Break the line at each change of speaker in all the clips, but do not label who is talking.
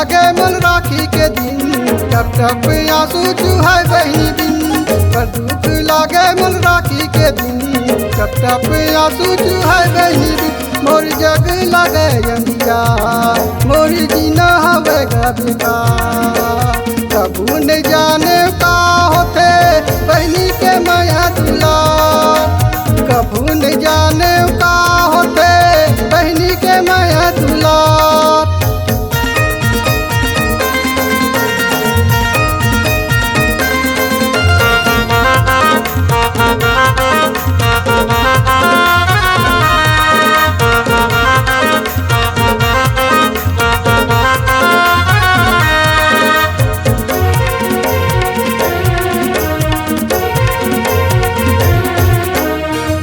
लागे मन राखी के दिन, टप टप आंसू चुहाए बहिनी दिन। पर दुख लागे मन राखी के दिन, टप टप आंसू चुहाए बहिनी दिन। मोर जग लागे अंधिया, मोर जीना हवे गबिका। कबू न जाने का होते बहनी के माया दुलार, कबू न जाने का होते बहनी के माया दुलार।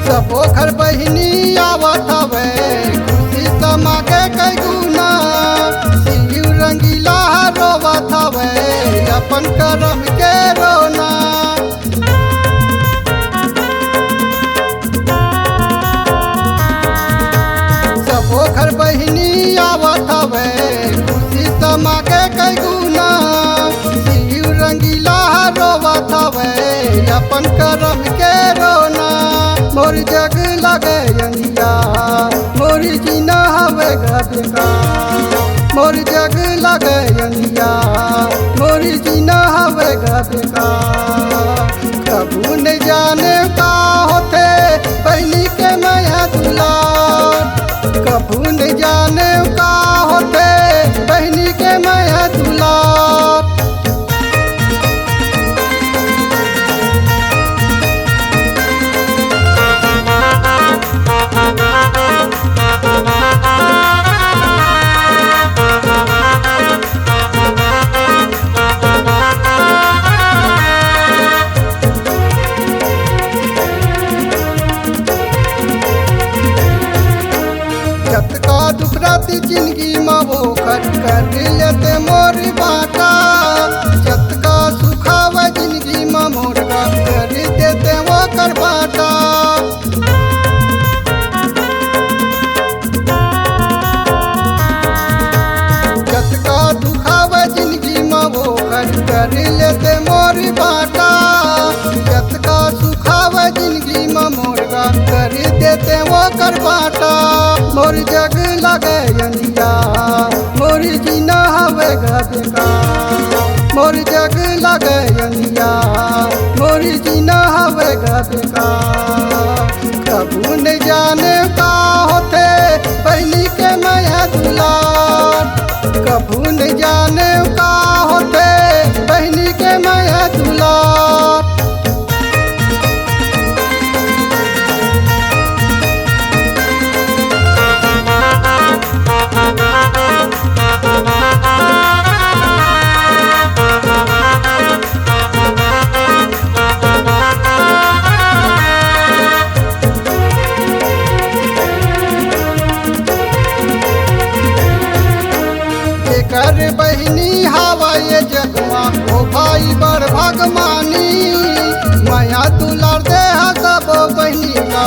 सबो घर बहिनी आवत हवे, खुशी समा के कई गुना। सिंदूर रंगीला रोवत हवे, अपन करम के रोना। सबो घर बहिनी आवत हवे, खुशी समा के कई गुना। सिंदूर रंगीला रोवत हवे, अपन करम के रोना। मोर जग लागे अंधिया, मोर जीना हवे गबिका। मोर जग लागे अंधिया, मोर जीना हवे गबिका। कबू न जाने का होते बहनी के माया दुलार, कबू न जाने का होते बहनी के माया दुलार। जत का दुख राती जिंदगी में वो खट कर लेते मोर बाटा। जत का सुखावा जिंदगी में मोर कर देते वो कर बाटा। जत का दुखावा जिंदगी में वो खट कर लेते मोर बाटा। जत का सुखावा जिंदगी में मोर कर देते वो कर बाटा। मोर जग लागे अंधिया, मोर जीना हवे गबिका। मोर जग लागे अंधिया, मोर जीना हवे गबिका। कबू न जाने का होते बहनी के माया दुलार, कबू न जाने का होते बहनी के माया दुलार। कर बहिनी हवा ये जगमा, ओ भाई बड़ भगवानी। माया दुलार दे सब बहिनी का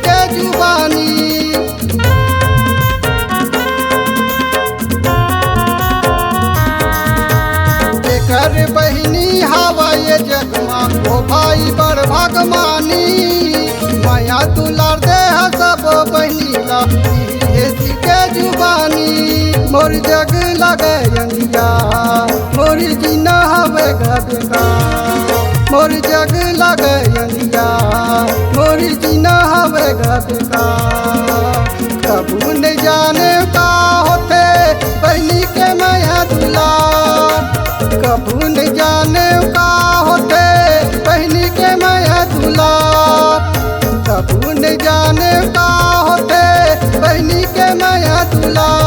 के जुबानी। कर बहिनी हवा ये जगमा, ओ भाई बड़ भगवानी। माया दुलार दे सब बहिनी का के जुबानी। मोर जग लागे अंधिया, मोर जीना हवे गबिका। मोर जग लागे अंधिया, मोर जीना हवे गबिका। कबू न जाने का होते बहनी के माया दुलार, कबू न जाने का होते बहनी के माया दुलार। कबू न जाने का होते बहनी के माया दुलार।